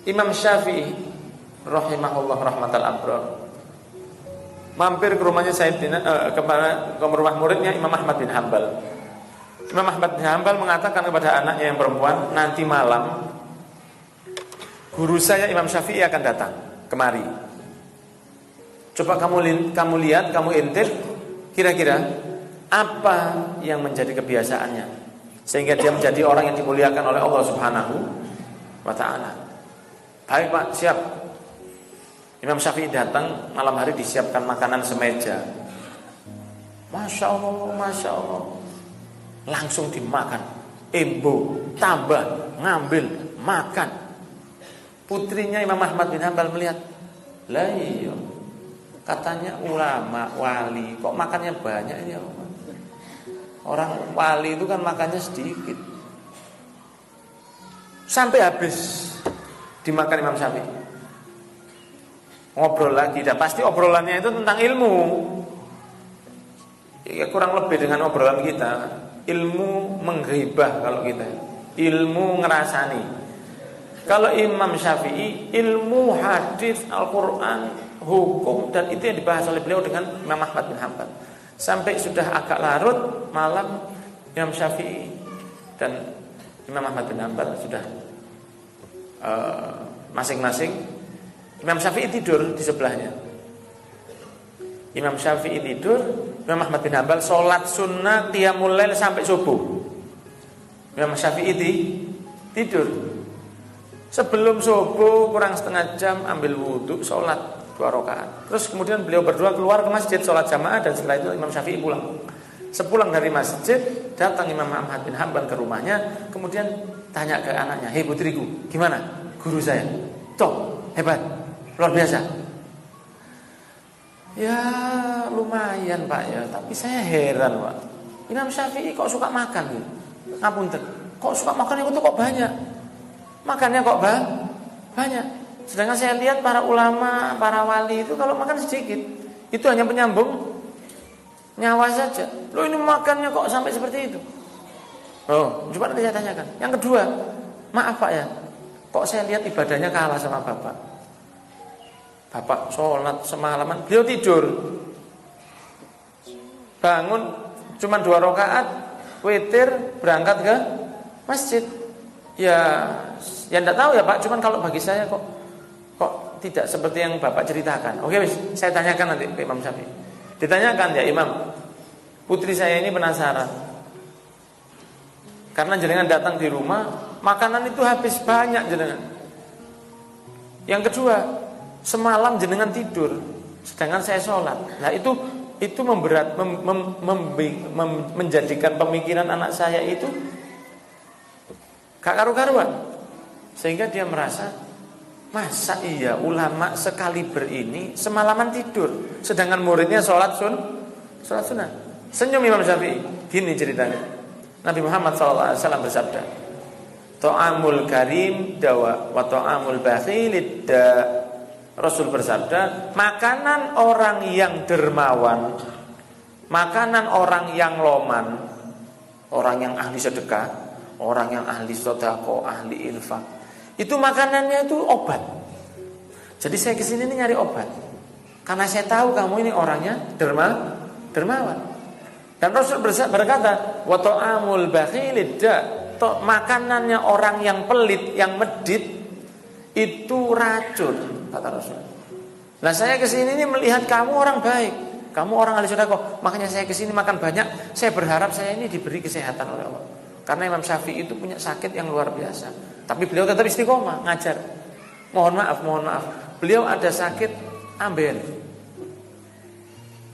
Imam Syafi'i rahimahullah rahmatal abrar mampir ke rumahnya ke rumah muridnya Imam Ahmad bin Hanbal. Imam Ahmad bin Hanbal mengatakan kepada anaknya yang perempuan, nanti malam guru saya Imam Syafi'i akan datang kemari. Coba kamu lihat, kamu intip kira-kira apa yang menjadi kebiasaannya sehingga dia menjadi orang yang dimuliakan oleh Allah Subhanahu wa ta'ala. Baik Pak, siap. Imam Syafi'i datang, malam hari disiapkan makanan semeja. Masya Allah, Masya Allah. Langsung dimakan. Embo, tambah, ngambil, makan. Putrinya Imam Ahmad bin Hanbal melihat, lah iya, katanya ulama, wali, kok makannya banyak ini ya. Orang wali itu kan makannya sedikit. Sampai habis dimakan Imam Syafi'i. Ngobrol lagi, dan pasti obrolannya itu tentang ilmu. Ya, kurang lebih dengan obrolan kita. Ilmu menghibah kalau kita, ilmu ngerasani. Kalau Imam Syafi'i, ilmu hadis, Al-Quran, hukum, dan itu yang dibahas oleh beliau dengan Imam Ahmad bin Hanbal. Sampai sudah agak larut malam, Imam Syafi'i dan Imam Ahmad bin Hanbal sudah masing-masing. Imam Syafi'i tidur di sebelahnya. Imam Syafi'i tidur, Imam Ahmad bin Hanbal sholat sunnah qiyamul lail sampai subuh. Imam Syafi'i tidur. Sebelum subuh kurang setengah jam ambil wudhu, sholat 2 rakaat. Terus kemudian beliau berdua keluar ke masjid sholat jamaah, dan setelah itu Imam Syafi'i pulang. Sepulang dari masjid, datang Imam Ahmad bin Hanbal ke rumahnya, kemudian tanya ke anaknya, "Hei putriku, gimana guru saya? Toh, hebat, luar biasa." "Ya lumayan Pak ya, tapi saya heran Pak, Imam Syafi'i kok suka makan gitu. Ngapunten, kok suka makan itu kok banyak, makannya kok banyak. Sedangkan saya lihat para ulama, para wali itu kalau makan sedikit, itu hanya penyambung nyawa saja. Loh ini makannya kok sampai seperti itu?" Oh, coba nanti saya tanyakan. Yang kedua, maaf Pak ya, kok saya lihat ibadahnya kalah sama Bapak. Bapak sholat semalaman, beliau tidur. Bangun cuma 2 rakaat, witir, berangkat ke masjid. Ya enggak tahu ya Pak, cuman kalau bagi saya kok tidak seperti yang Bapak ceritakan. Oke, saya tanyakan nanti ke Imam Syafi'i. Ditanyakan, "Ya Imam, putri saya ini penasaran. Karena jenengan datang di rumah, makanan itu habis banyak jenengan. Yang kedua, semalam jenengan tidur, sedangkan saya sholat. Nah itu menjadikan pemikiran anak saya itu gak karu-karuan. Sehingga dia merasa, masa iya ulama sekaliber ini semalaman tidur, sedangkan muridnya sholat sunnah." Senyum Imam Syafi'i. Gini ceritanya. Nabi Muhammad SAW bersabda, "Ta'amul karim dawa wa ta'amul bakhilid da." Rasul bersabda, makanan orang yang dermawan, makanan orang yang loman, orang yang ahli sedekah, orang yang ahli sedekah, ahli infak, itu makanannya itu obat. Jadi saya kesini ini nyari obat, karena saya tahu kamu ini orangnya dermawan. Dan Rasul berkata, wa ta'amul bakhilid da, makanannya orang yang pelit, yang medit, itu racun, kata Rasul. Nah saya kesini ini melihat kamu orang baik, kamu orang ahli sedekah, makanya saya kesini makan banyak. Saya berharap saya ini diberi kesehatan oleh Allah. Karena Imam Syafi'i itu punya sakit yang luar biasa, tapi beliau tetap istiqomah ngajar. Mohon maaf, beliau ada sakit ambeien.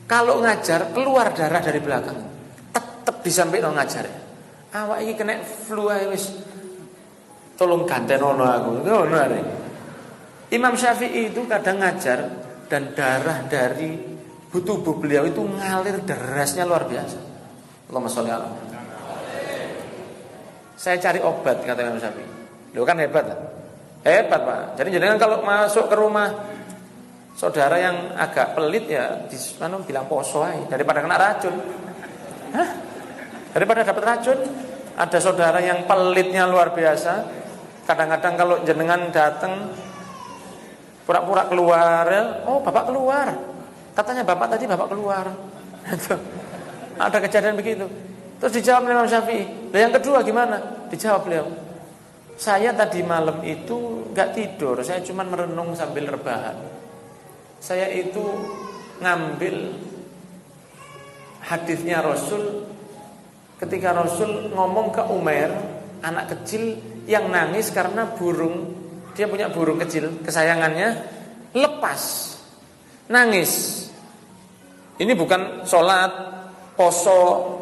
Kalau ngajar keluar darah dari belakang, tetap disampaikan ngajar. Awak ini kena flu ae wis. Tolong gantenono aku. Ngono arek. Imam Syafi'i itu kadang ngajar dan darah dari tubuh beliau itu ngalir derasnya luar biasa. Allahumma sholli ala Muhammad. Saya cari obat, kata Imam Syafi'i. Loh kan hebat lah. Hebat Pak. Jadi jangan kalau masuk ke rumah saudara yang agak pelit ya bilang poso aja daripada kena racun. Daripada dapat racun. Ada saudara yang pelitnya luar biasa, Kadang-kadang kalau jenengan datang pura-pura keluar, ya, oh bapak keluar. Katanya bapak tadi bapak keluar. Ada kejadian begitu. Terus dijawab oleh Imam Syafi'i. Yang kedua gimana? Dijawab beliau, saya tadi malam itu nggak tidur, saya cuma merenung sambil rebahan. Saya itu ngambil hadisnya Rasul ketika Rasul ngomong ke Umair, anak kecil yang nangis karena burung, dia punya burung kecil kesayangannya lepas, nangis. Ini bukan sholat, poso,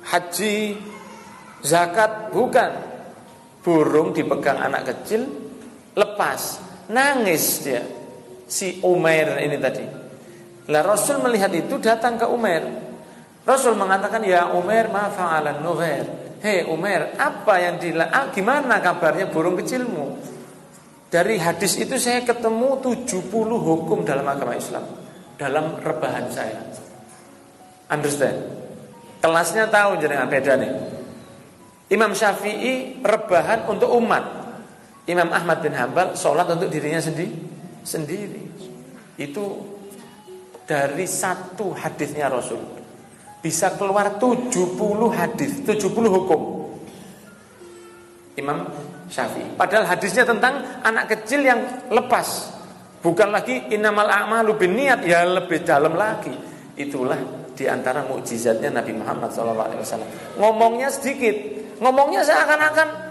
haji, zakat, bukan. Burung dipegang anak kecil, lepas, nangis dia, si Umair ini tadi. Lah Rasul melihat itu datang ke Umair. Rasul mengatakan, ya Umair, ma fa'alan Nuhair. Hei Umair, apa yang gimana kabarnya burung kecilmu? Dari hadis itu saya ketemu 70 hukum dalam agama Islam, dalam rebahan saya. Understand? Kelasnya tahu jenengan beda nih. Imam Syafi'i rebahan untuk umat. Imam Ahmad bin Hanbal sholat untuk dirinya sendiri. Itu dari satu hadisnya Rasul bisa keluar 70 hadis, 70 hukum. Imam Syafi'i. Padahal hadisnya tentang anak kecil yang lepas. Bukan lagi innamal a'malu binniyat, ya lebih dalam lagi. Itulah diantara mukjizatnya Nabi Muhammad SAW. Ngomongnya sedikit. Ngomongnya seakan-akan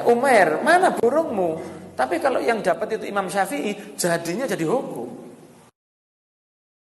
Umair, mana burungmu? Tapi kalau yang dapat itu Imam Syafi'i, jadinya jadi hukum.